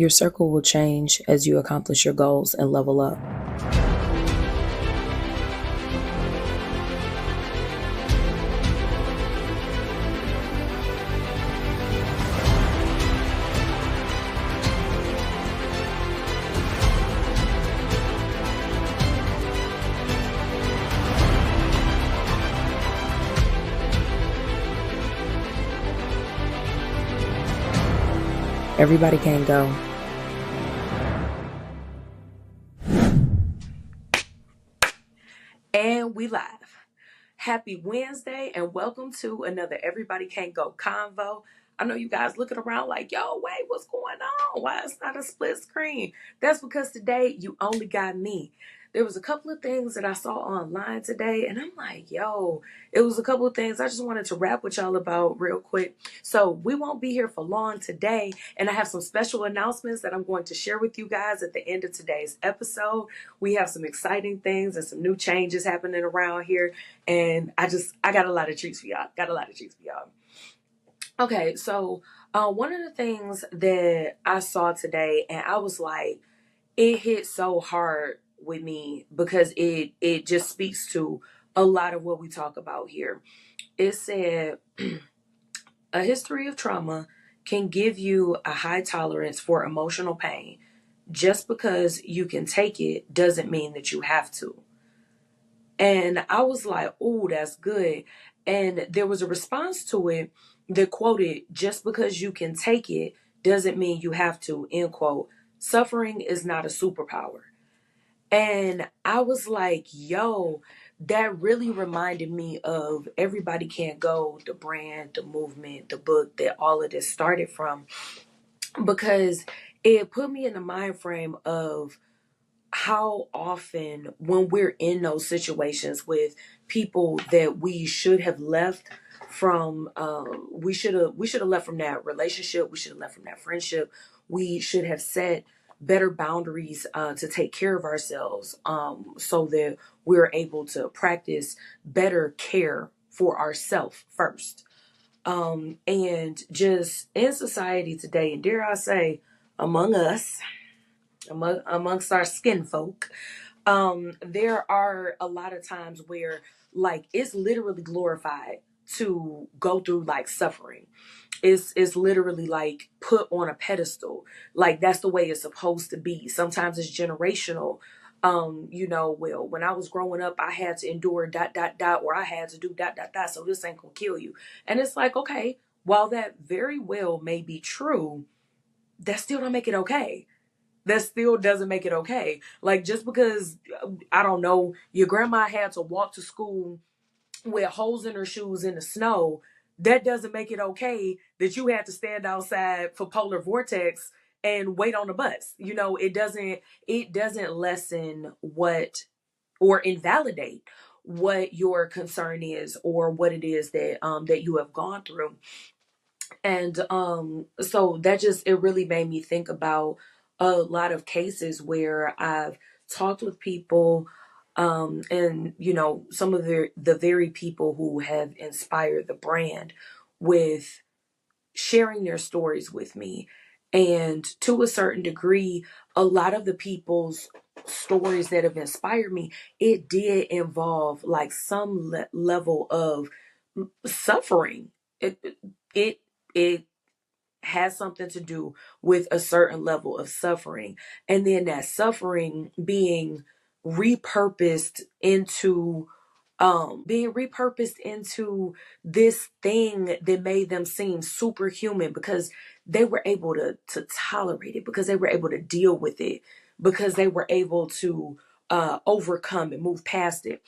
Your circle will change as you accomplish your goals and level up. Everybody can't go. And we live. Happy Wednesday and welcome to another Everybody Can't Go Convo. I know you guys looking around like, yo, wait, what's going on? Why it's not a split screen? That's because today you only got me. There was a couple of things that I saw online today and I'm like, yo, it was a couple of things I just wanted to rap with y'all about real quick. So we won't be here for long today, and I have some special announcements that I'm going to share with you guys at the end of today's episode. We have some exciting things and some new changes happening around here. And I got a lot of treats for y'all. Okay, so one of the things that I saw today, and I was like, it hit so hard with me because it just speaks to a lot of what we talk about here. It said, a history of trauma can give you a high tolerance for emotional pain. Just because you can take it doesn't mean that you have to. And I was like, oh, that's good. And there was a response to it that quoted, just because you can take it doesn't mean you have to, end quote. Suffering is not a superpower. And I was like, yo, that really reminded me of Everybody Can't Go, the brand, the movement, the book that all of this started from. Because it put me in the mind frame of how often when we're in those situations with people that we should have left from, we should have left from that relationship, we should have left from that friendship, we should have set better boundaries to take care of ourselves, so that we're able to practice better care for ourselves first. And just in society today, and dare I say among us, amongst our skin folk, there are a lot of times where like it's literally glorified to go through like suffering. It's literally like put on a pedestal. Like that's the way it's supposed to be. Sometimes it's generational. Well, when I was growing up, I had to endure ... or I had to do ... so this ain't gonna kill you. And it's like, okay, while that very well may be true, that still don't make it okay. That still doesn't make it okay. Like just because, I don't know, your grandma had to walk to school with holes in her shoes in the snow, that doesn't make it okay that you had to stand outside for polar vortex and wait on the bus. It doesn't lessen what or invalidate what your concern is or what it is that you have gone through. And so that just, it really made me think about a lot of cases where I've talked with people, and some of the very people who have inspired the brand with sharing their stories with me. And to a certain degree, a lot of the people's stories that have inspired me, it did involve like some level of suffering. It it it has something to do with a certain level of suffering, and then that suffering repurposed into being repurposed into this thing that made them seem superhuman because they were able to tolerate it, because they were able to deal with it, because they were able to overcome and move past it.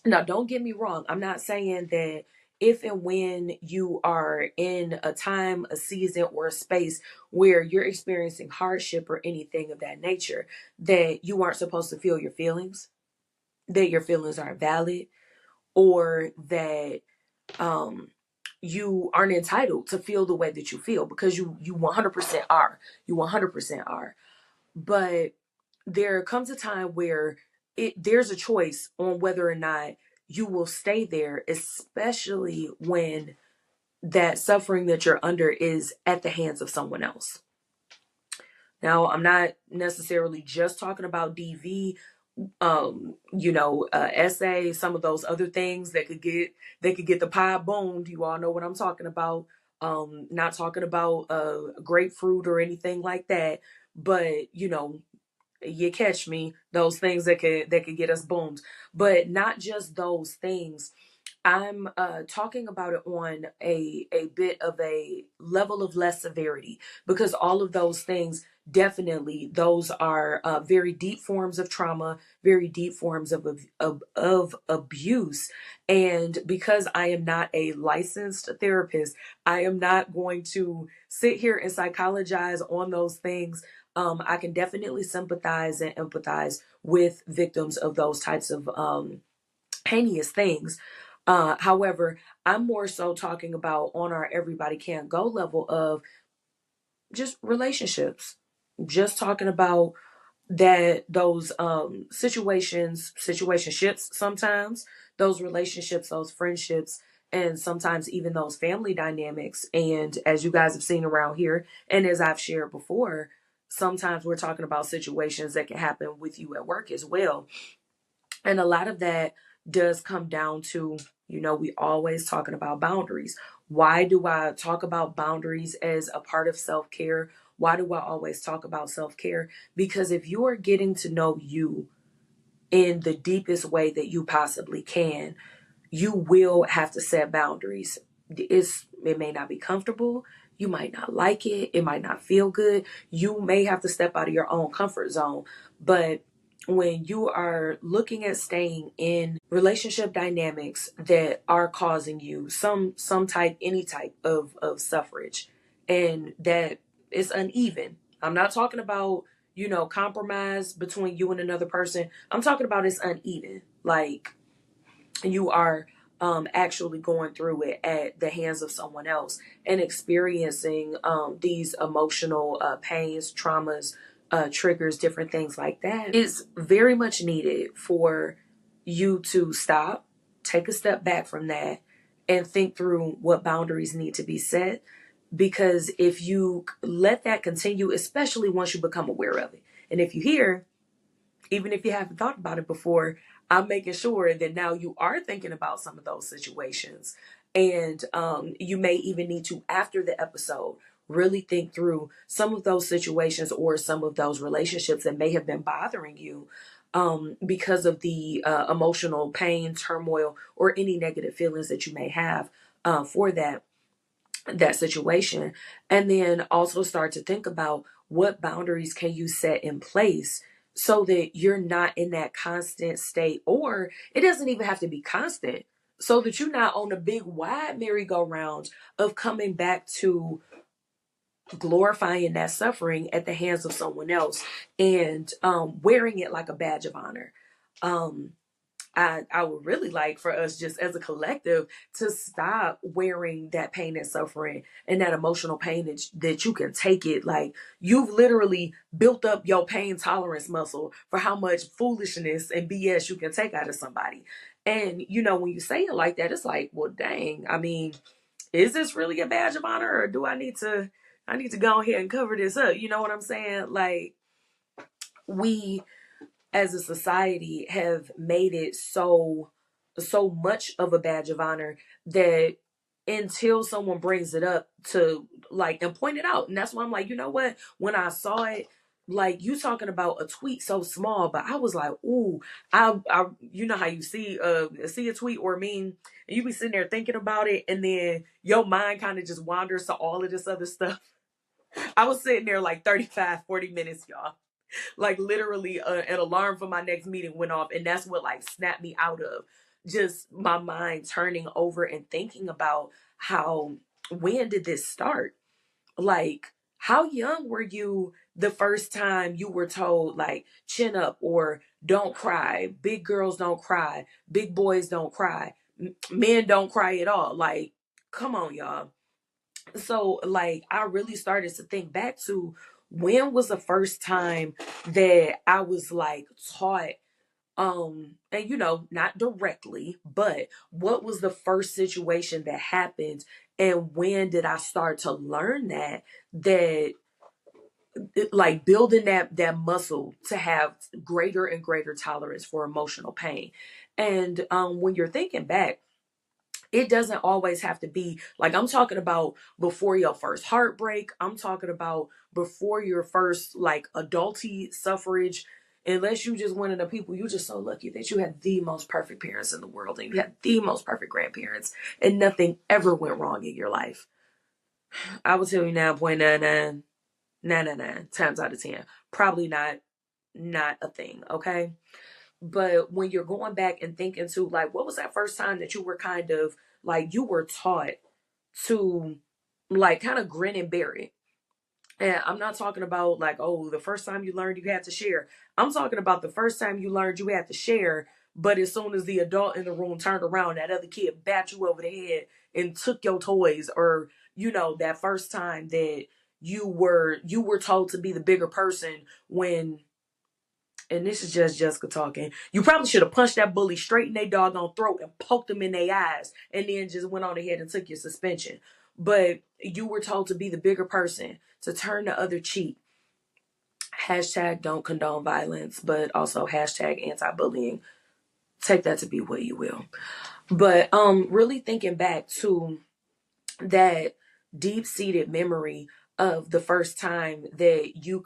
Now, don't get me wrong. I'm not saying that if and when you are in a time, a season, or a space where you're experiencing hardship or anything of that nature, that you aren't supposed to feel your feelings, that your feelings aren't valid, or that um, you aren't entitled to feel the way that you feel, because you 100% are. You 100% are. But there comes a time where there's a choice on whether or not you will stay there, especially when that suffering that you're under is at the hands of someone else. Now, I'm not necessarily just talking about DV, essay, some of those other things that could get the pie boomed. You all know what I'm talking about. Not talking about grapefruit or anything like that, but you catch me, those things that could get us boomed. But not just those things. I'm talking about it on a bit of a level of less severity, because all of those things, definitely those are very deep forms of trauma, very deep forms of abuse. And because I am not a licensed therapist, I am not going to sit here and psychologize on those things. I can definitely sympathize and empathize with victims of those types of heinous things. However, I'm more so talking about on our everybody can't go level of just relationships. Just talking about that those situationships sometimes, those relationships, those friendships, and sometimes even those family dynamics. And as you guys have seen around here, and as I've shared before, sometimes we're talking about situations that can happen with you at work as well. And a lot of that does come down to, we always talking about boundaries. Why do I talk about boundaries as a part of self-care? Why do I always talk about self-care? Because if you are getting to know you in the deepest way that you possibly can, you will have to set boundaries. It may not be comfortable. You might not like it. It might not feel good. You may have to step out of your own comfort zone. But when you are looking at staying in relationship dynamics that are causing you some type, any type of suffrage, and that is uneven. I'm not talking about, compromise between you and another person. I'm talking about it's uneven. Like, you are actually going through it at the hands of someone else and experiencing these emotional pains, traumas, triggers, different things like that, is very much needed for you to stop, take a step back from that, and think through what boundaries need to be set. Because if you let that continue, especially once you become aware of it, and if you hear, even if you haven't thought about it before, I'm making sure that now you are thinking about some of those situations. And you may even need to, after the episode, really think through some of those situations or some of those relationships that may have been bothering you because of the emotional pain, turmoil, or any negative feelings that you may have for that situation. And then also start to think about what boundaries can you set in place so that you're not in that constant state, or it doesn't even have to be constant, so that you're not on a big wide merry-go-round of coming back to glorifying that suffering at the hands of someone else, and wearing it like a badge of honor. um I would really like for us, just as a collective, to stop wearing that pain and suffering and that emotional pain that you can take it. Like, you've literally built up your pain tolerance muscle for how much foolishness and BS you can take out of somebody. And when you say it like that, it's like, well, dang. I mean, is this really a badge of honor, or do I need to go ahead and cover this up? You know what I'm saying? Like, we as a society have made it so much of a badge of honor that until someone brings it up to, like, and point it out. And that's why I'm like, you know what, when I saw it, like, you talking about a tweet so small, but I was like, ooh, I you know how you see a tweet or a meme, and you be sitting there thinking about it, and then your mind kind of just wanders to all of this other stuff. I was sitting there like 35-40 minutes, y'all. Like, literally, an alarm for my next meeting went off, and that's what, like, snapped me out of just my mind turning over and thinking about how, when did this start? Like, how young were you the first time you were told, like, chin up, or don't cry, big girls don't cry, big boys don't cry, men don't cry at all? Like, come on, y'all. So, like, I really started to think back to, when was the first time that I was, like, taught, and not directly, but what was the first situation that happened, and when did I start to learn that like building that muscle to have greater and greater tolerance for emotional pain. And when you're thinking back, it doesn't always have to be like, I'm talking about before your first heartbreak. I'm talking about before your first like adulty suffrage. Unless you just one of the people, you just so lucky that you had the most perfect parents in the world and you had the most perfect grandparents and nothing ever went wrong in your life. I will tell you 9.99 times out of 10. Probably not a thing, okay? But when you're going back and thinking to like, what was that first time that you were kind of like you were taught to like kind of grin and bear it? And I'm not talking about like, oh, the first time you learned you had to share. I'm talking about the first time you learned you had to share, but as soon as the adult in the room turned around, that other kid bat you over the head and took your toys, or that first time that you were told to be the bigger person when, and this is just Jessica talking, you probably should have punched that bully straight in their doggone throat and poked them in their eyes and then just went on ahead and took your suspension. But you were told to be the bigger person, to turn the other cheek. Hashtag don't condone violence, but also hashtag anti-bullying. Take that to be what you will. But really thinking back to that deep-seated memory of the first time that you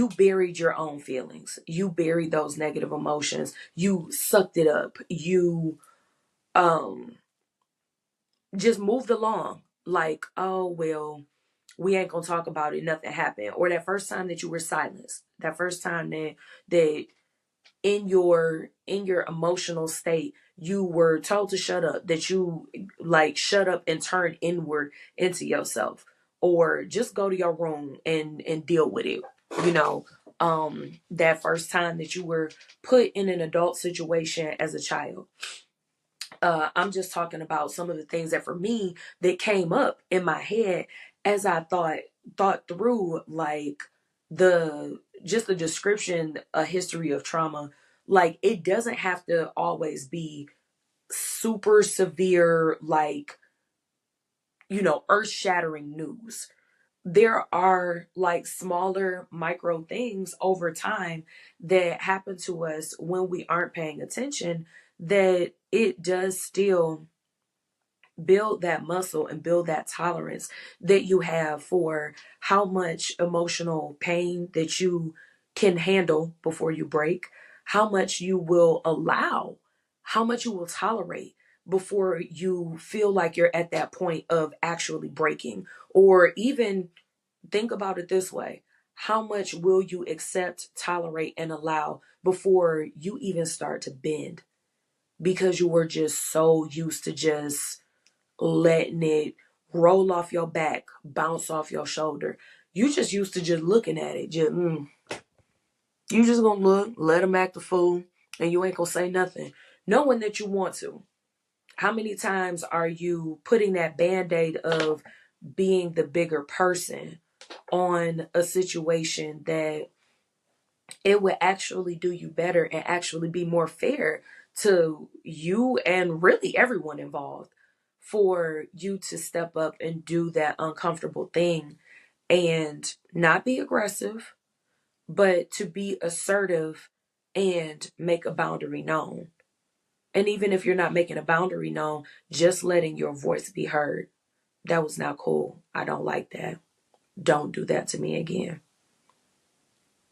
buried your own feelings, you buried those negative emotions, you sucked it up, you um just moved along like, oh well, we ain't gonna talk about it, nothing happened. Or that first time that you were silenced, that first time that in your emotional state you were told to shut up, that you like shut up and turn inward into yourself, or just go to your room and deal with it. you know that first time that you were put in an adult situation as a child. I'm just talking about some of the things that for me that came up in my head as I thought through like the just the description, a history of trauma. Like it doesn't have to always be super severe, like earth shattering news. There are like smaller micro things over time that happen to us when we aren't paying attention, that it does still build that muscle and build that tolerance that you have for how much emotional pain that you can handle before you break, how much you will allow, how much you will tolerate before you feel like you're at that point of actually breaking. Or even think about it this way: how much will you accept, tolerate, and allow before you even start to bend, because you were just so used to just letting it roll off your back, bounce off your shoulder. You just used to just looking at it. You just gonna look, let them act a fool, and you ain't gonna say nothing, knowing that you want to. How many times are you putting that band-aid of being the bigger person on a situation that it would actually do you better and actually be more fair to you and really everyone involved, for you to step up and do that uncomfortable thing and not be aggressive, but to be assertive and make a boundary known. And even if you're not making a boundary known, just letting your voice be heard. That was not cool. I don't like that. Don't do that to me again.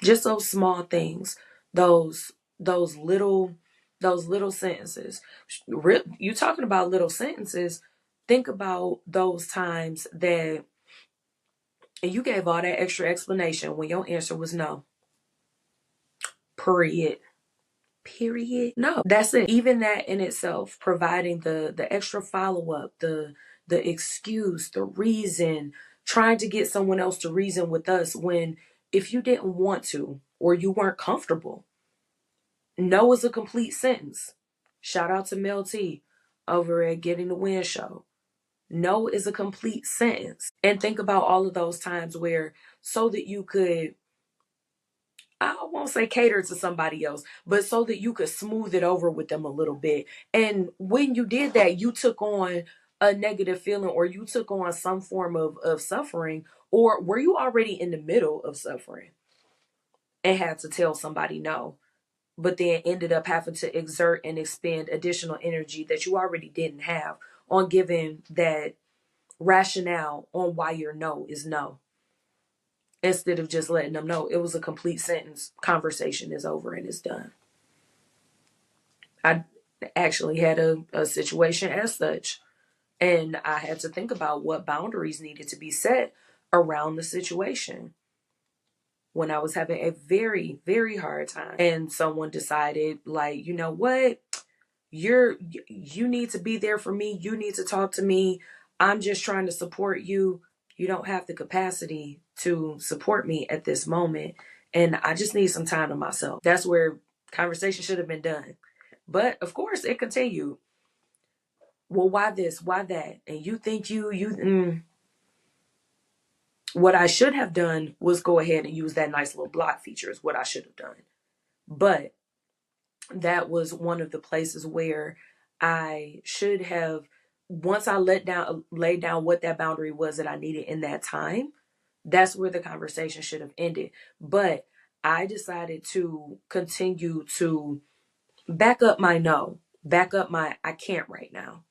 Just those small things, those those little those little sentences. You talking about little sentences? Think about those times that you gave all that extra explanation when your answer was no. Period. Period. No, that's it. Even that in itself, providing the extra follow up, the excuse, the reason, trying to get someone else to reason with us when, if you didn't want to or you weren't comfortable. No is a complete sentence. Shout out to Mel T over at Getting the Win Show. No is a complete sentence. And think about all of those times where, so that you could, I won't say cater to somebody else, but so that you could smooth it over with them a little bit. And when you did that, you took on a negative feeling, or you took on some form of suffering, or were you already in the middle of suffering and had to tell somebody no, but then ended up having to exert and expend additional energy that you already didn't have on giving that rationale on why your no is no, instead of just letting them know it was a complete sentence, conversation is over and it's done. I actually had a situation as such, and I had to think about what boundaries needed to be set around the situation when I was having a very, very hard time. And someone decided, like, you know what? You need to be there for me. You need to talk to me. I'm just trying to support you. You don't have the capacity to support me at this moment. And I just need some time to myself. That's where conversation should have been done. But of course, it continued. Well, why this? Why that? And you think what I should have done was go ahead and use that nice little block feature, is what I should have done. But that was one of the places where I should have, once I laid down what that boundary was that I needed in that time, that's where the conversation should have ended. But I decided to continue to back up my no, back up my I can't right now,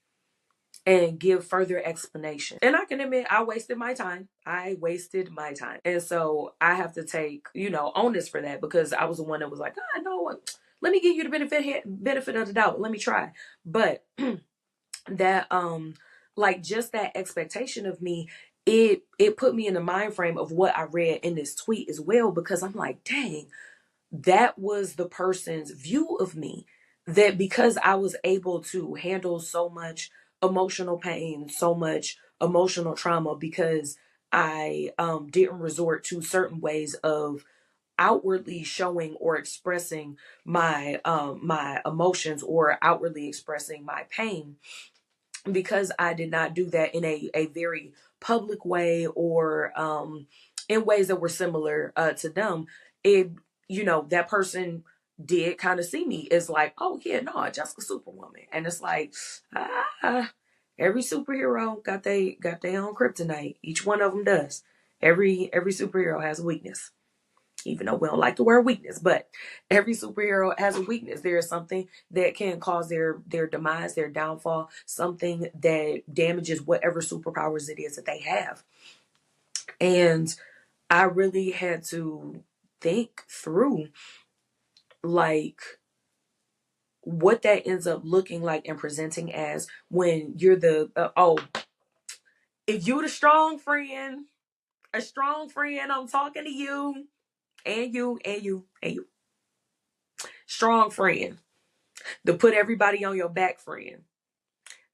and give further explanation. And I can admit I wasted my time. I wasted my time. And so I have to take, onus for that, because I was the one that was like, no, let me give you the benefit of the doubt. Let me try. But that like just that expectation of me, it put me in the mind frame of what I read in this tweet as well, because I'm like, dang, that was the person's view of me, that because I was able to handle so much emotional pain, so much emotional trauma, because I didn't resort to certain ways of outwardly showing or expressing my emotions, or outwardly expressing my pain, because I did not do that in a very public way, or in ways that were similar to them. It, that person did kind of see me as like, oh yeah, no, Jessica Superwoman. And it's like, ah, every superhero got their own kryptonite. Each one of them does. Every superhero has a weakness, even though we don't like the word weakness, but every superhero has a weakness. There is something that can cause their demise, their downfall, something that damages whatever superpowers it is that they have. And I really had to think through, like, what that ends up looking like and presenting as, when you're if you're the strong friend, a strong friend, I'm talking to you, and you, strong friend. To put everybody on your back, friend.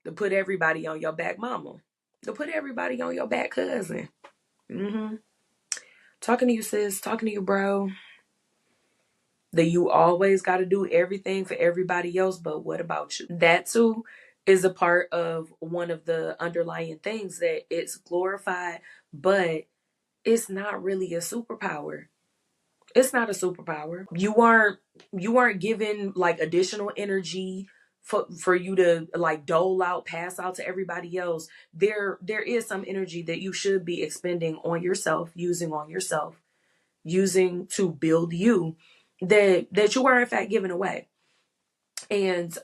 To put everybody on your back, mama. To put everybody on your back, cousin. Talking to you, sis. Talking to you, bro. That you always got to do everything for everybody else, but what about you? That too is a part of one of the underlying things, that it's glorified, but it's not really a superpower. It's not a superpower. You aren't given like additional energy for you to like dole out, pass out to everybody else. There is some energy that you should be expending on yourself, using to build you, that you are in fact giving away. And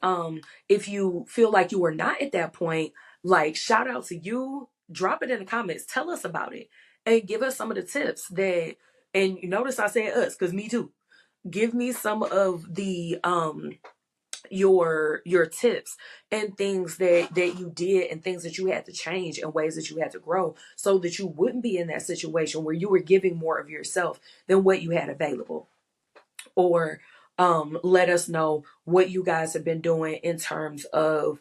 if you feel like you are not at that point, like, shout out to you, drop it in the comments, tell us about it, and give us some of the tips that, and you notice I said us, because me too. Give me some of the your tips and things that you did, and things that you had to change, and ways that you had to grow, so that you wouldn't be in that situation where you were giving more of yourself than what you had available. Or let us know what you guys have been doing in terms of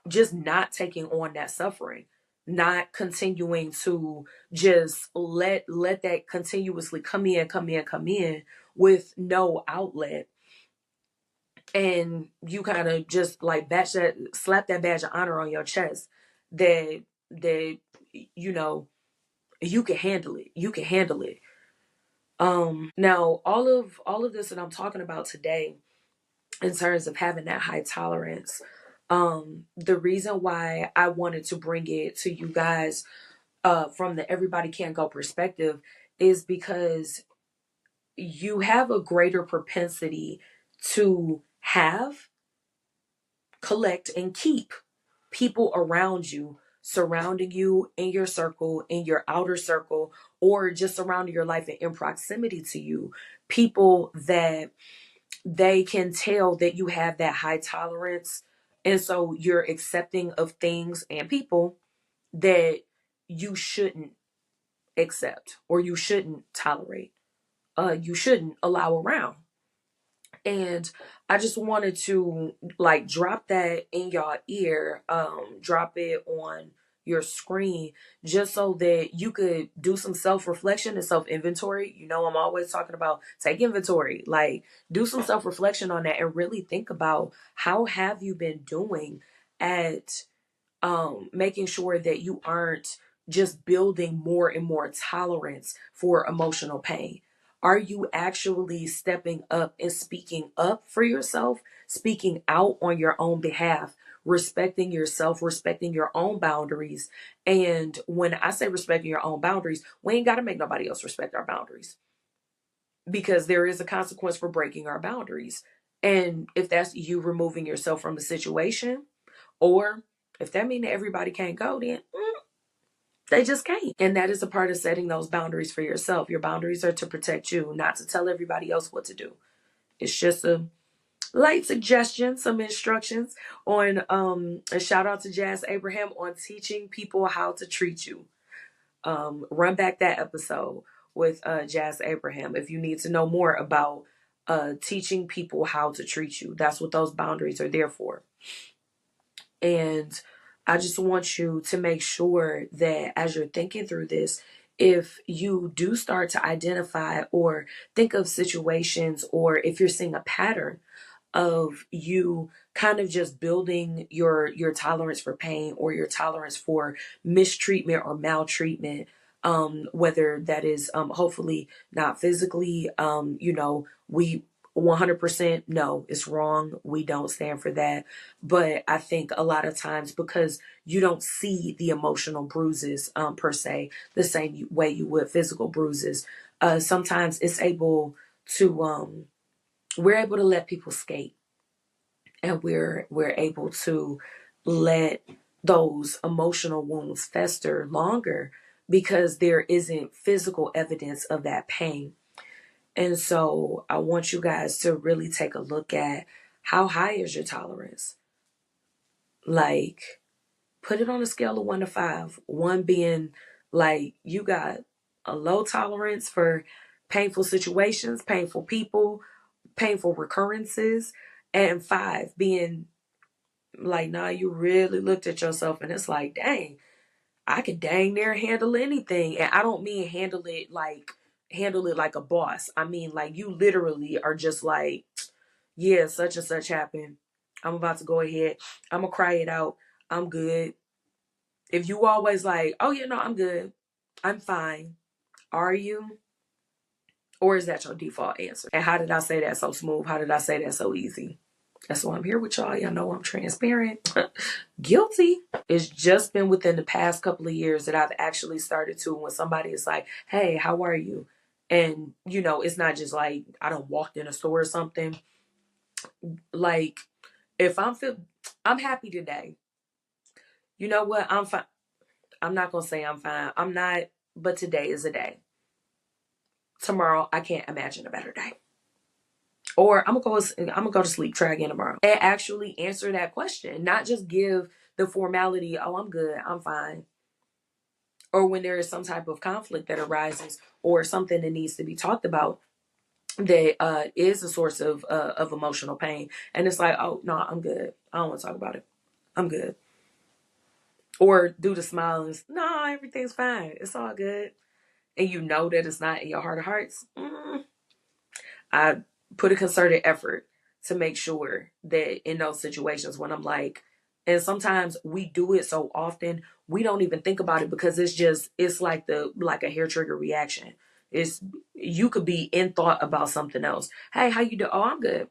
just not taking on that suffering, not continuing to just let that continuously come in with no outlet, and you kind of just like slap that badge of honor on your chest, that you know you can handle it. You can handle it. Now all of this that I'm talking about today, in terms of having that high tolerance, The reason why I wanted to bring it to you guys from the Everybody Can't Go perspective is because you have a greater propensity to have, collect, and keep people around you, surrounding you in your circle, in your outer circle, or just surrounding your life and in proximity to you. People that they can tell that you have that high tolerance. And so you're accepting of things and people that you shouldn't accept or you shouldn't tolerate, you shouldn't allow around. And I just wanted to like drop that in y'all ear, drop it on your screen just so that you could do some self-reflection and self-inventory. You know, I'm always talking about take inventory, like do some self-reflection on that and really think about how have you been doing at making sure that you aren't just building more and more tolerance for emotional pain. Are you actually stepping up and speaking up for yourself, speaking out on your own behalf, respecting yourself, respecting your own boundaries? And when I say respecting your own boundaries, we ain't got to make nobody else respect our boundaries because there is a consequence for breaking our boundaries. And if that's you removing yourself from the situation, or if that means that everybody can't go, then they just can't. And that is a part of setting those boundaries for yourself. Your boundaries are to protect you, not to tell everybody else what to do. It's just a light suggestion, some instructions on a shout out to Jazz Abraham on teaching people how to treat you. Run back that episode with Jazz Abraham if you need to know more about teaching people how to treat you. That's what those boundaries are there for. And I just want you to make sure that as you're thinking through this, if you do start to identify or think of situations, or if you're seeing a pattern of you kind of just building your tolerance for pain or your tolerance for mistreatment or maltreatment, whether that is hopefully not physically, we 100% no, it's wrong, we don't stand for that. But I think a lot of times because you don't see the emotional bruises per se the same way you would physical bruises, sometimes it's able to we're able to let people skate, and we're able to let those emotional wounds fester longer because there isn't physical evidence of that pain. And so I want you guys to really take a look at how high is your tolerance. Like, put it on a scale of 1 to 5, 1 being like you got a low tolerance for painful situations, painful people, painful recurrences, and 5 being like, nah, you really looked at yourself and it's like, dang, I could dang near handle anything. And I don't mean handle it like a boss. I mean like you literally are just like, yeah, such and such happened. I'm about to go ahead. I'm gonna cry it out. I'm good. If you always like, oh yeah, no, I'm good. I'm fine. Are you? Or is that your default answer? And how did I say that so smooth? How did I say that so easy? That's why I'm here with y'all. Y'all know I'm transparent. Guilty. It's just been within the past couple of years that I've actually started to, when somebody is like, hey, how are you? And, it's not just like I done walked in a store or something. Like, if I'm happy today. You know what? I'm fine. I'm not going to say I'm fine. I'm not, but today is a day. Tomorrow, I can't imagine a better day. Or I'm gonna go to sleep, try again tomorrow. And actually answer that question, not just give the formality, oh, I'm good, I'm fine. Or when there is some type of conflict that arises or something that needs to be talked about that is a source of emotional pain. And it's like, oh, no, I'm good. I don't want to talk about it. I'm good. Or do the smile and, no, everything's fine. It's all good. And you know that it's not in your heart of hearts. I put a concerted effort to make sure that in those situations when I'm like, and sometimes we do it so often we don't even think about it because it's like a hair trigger reaction. It's you could be in thought about something else. Hey, how you doing? Oh, I'm good.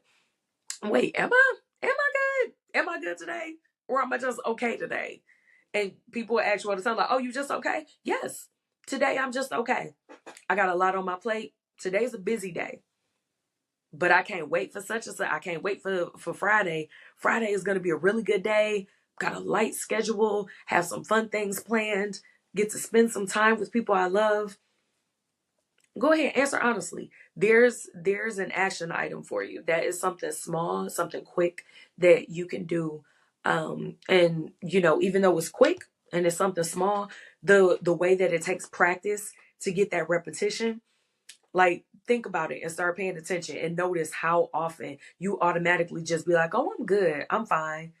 Wait, am I good? Am I good today? Or am I just okay today? And people ask you all the time, like, oh, you just okay? Yes. Today I'm just okay. I got a lot on my plate. Today's a busy day. But I can't wait for such and such. I can't wait for Friday. Friday is going to be a really good day. Got a light schedule, have some fun things planned, get to spend some time with people I love. Go ahead, answer honestly. There's an action item for you. That is something small, something quick that you can do. And even though it's quick and it's something small, the way that it takes practice to get that repetition, like, think about it and start paying attention and notice how often you automatically just be like, oh, I'm good, I'm fine,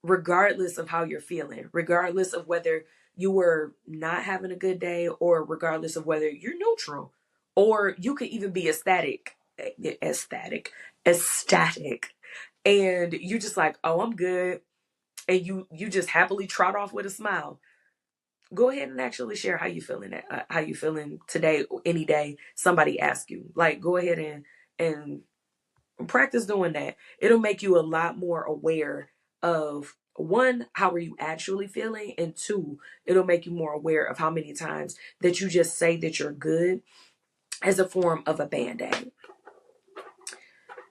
regardless of how you're feeling, regardless of whether you were not having a good day, or regardless of whether you're neutral, or you could even be ecstatic, and you just like, oh, I'm good, and you just happily trot off with a smile. Go ahead and actually share how you feeling today, any day somebody asks you. Like, go ahead and practice doing that. It'll make you a lot more aware of, one, how are you actually feeling, and two, it'll make you more aware of how many times that you just say that you're good as a form of a band-aid.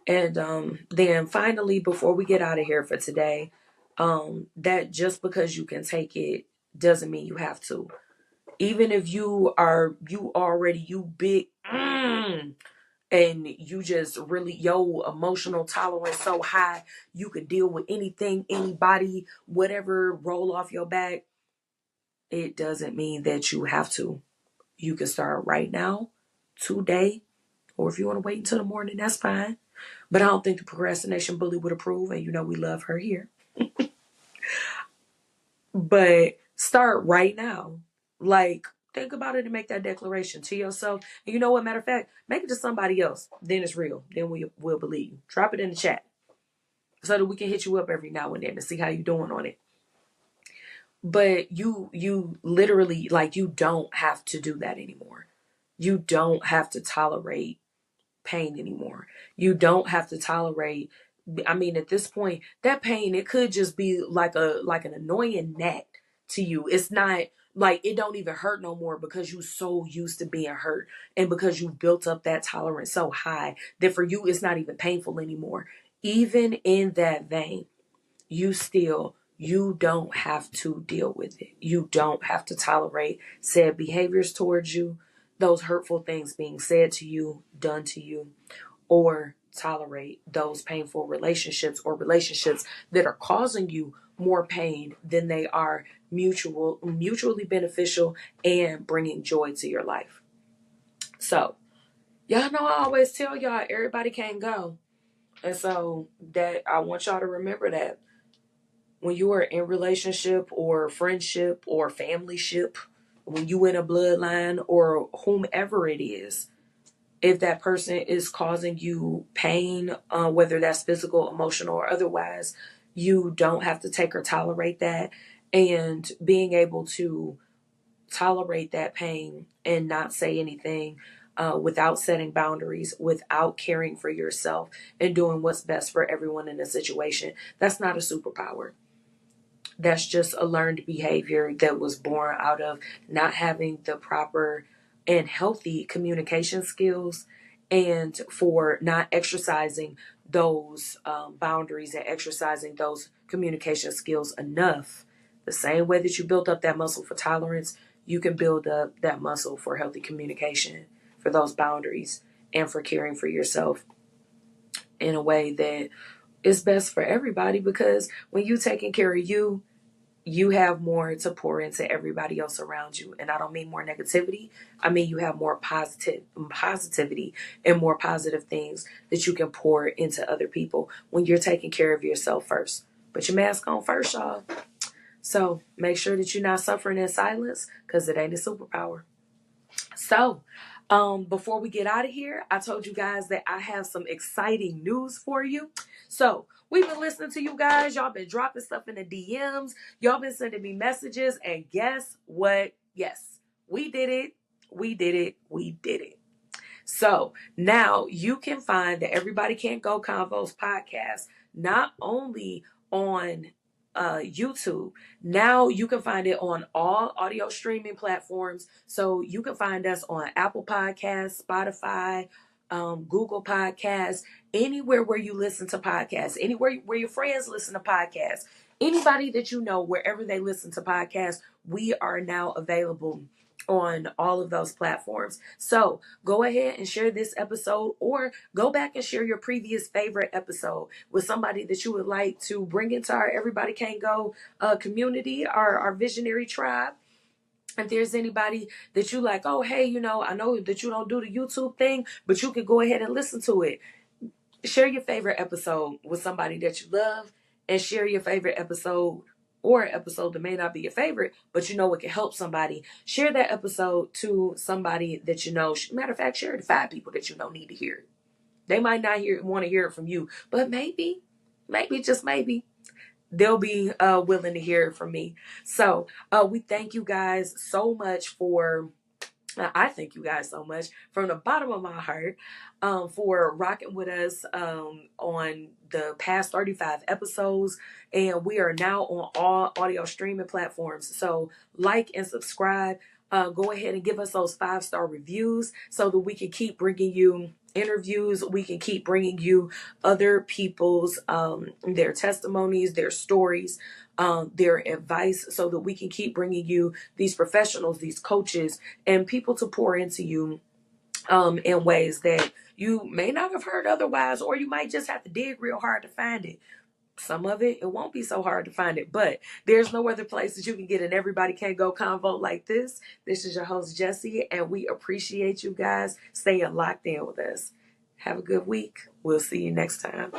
And then finally, before we get out of here for today, that just because you can take it doesn't mean you have to. Even if you big, and you just really, your emotional tolerance so high, you could deal with anything, anybody, whatever roll off your back, it doesn't mean that you have to. You can start right now, today, or if you want to wait until the morning, that's fine. But I don't think the procrastination bully would approve, and we love her here. But start right now. Like, think about it and make that declaration to yourself. And you know what? Matter of fact, make it to somebody else. Then it's real. Then we'll believe you. Drop it in the chat so that we can hit you up every now and then to see how you're doing on it. But you literally, like, you don't have to do that anymore. You don't have to tolerate pain anymore. You don't have to tolerate, I mean, at this point, that pain, it could just be like an annoying gnat to you. It's not like it don't even hurt no more because you so used to being hurt, and because you've built up that tolerance so high that for you it's not even painful anymore. Even in that vein, you don't have to deal with it. You don't have to tolerate said behaviors towards you, those hurtful things being said to you, done to you, or tolerate those painful relationships, or relationships that are causing you more pain than they are mutually beneficial and bringing joy to your life. So, y'all know I always tell y'all, everybody can't go. And so that I want y'all to remember that when you are in relationship or friendship or family ship, when you in a bloodline or whomever it is, if that person is causing you pain, whether that's physical, emotional, or otherwise, you don't have to take or tolerate that. And being able to tolerate that pain and not say anything, without setting boundaries, without caring for yourself and doing what's best for everyone in the situation, that's not a superpower. That's just a learned behavior that was born out of not having the proper and healthy communication skills, and for not exercising those boundaries and exercising those communication skills enough. The same way that you built up that muscle for tolerance, you can build up that muscle for healthy communication, for those boundaries, and for caring for yourself in a way that is best for everybody. Because when you taking care of you, you have more to pour into everybody else around you. And I don't mean more negativity. I mean, you have more positivity and more positive things that you can pour into other people when you're taking care of yourself first. Put your mask on first, y'all. So make sure that you're not suffering in silence, because it ain't a superpower. So, before we get out of here, I told you guys that I have some exciting news for you. So, we've been listening to you guys. Y'all been dropping stuff in the DMs. Y'all been sending me messages. And guess what? Yes, we did it. We did it. We did it. So, now you can find the Everybody Can't Go Convos podcast not only on YouTube. Now you can find it on all audio streaming platforms. So you can find us on Apple Podcasts, Spotify, Google Podcasts, anywhere where you listen to podcasts, anywhere where your friends listen to podcasts, anybody that you know, wherever they listen to podcasts, we are now available on all of those platforms. So go ahead and share this episode, or go back and share your previous favorite episode with somebody that you would like to bring into our Everybody Can't Go community, our visionary tribe. If there's anybody that you like, oh, hey, I know that you don't do the YouTube thing, but you can go ahead and listen to it. Share your favorite episode with somebody that you love, and share your favorite episode, or an episode that may not be your favorite, but you know it can help somebody. Share that episode to somebody that you know. Matter of fact, share it to 5 people that you know need to hear it. They might not want to hear it from you, but maybe, just maybe, they'll be willing to hear it from me. So we thank you guys so much for I thank you guys so much from the bottom of my heart for rocking with us on the past 35 episodes. And we are now on all audio streaming platforms. So like and subscribe. Go ahead and give us those 5-star reviews so that we can keep bringing you interviews. We can keep bringing you other people's their testimonies, their stories, their advice, so that we can keep bringing you these professionals, these coaches, and people to pour into you in ways that you may not have heard otherwise, or you might just have to dig real hard to find it. Some of it won't be so hard to find it, but there's no other place that you can get an Everybody Can't Go Convo like this. This is your host, Jessi, and we appreciate you guys staying locked in with us. Have a good week. We'll see you next time.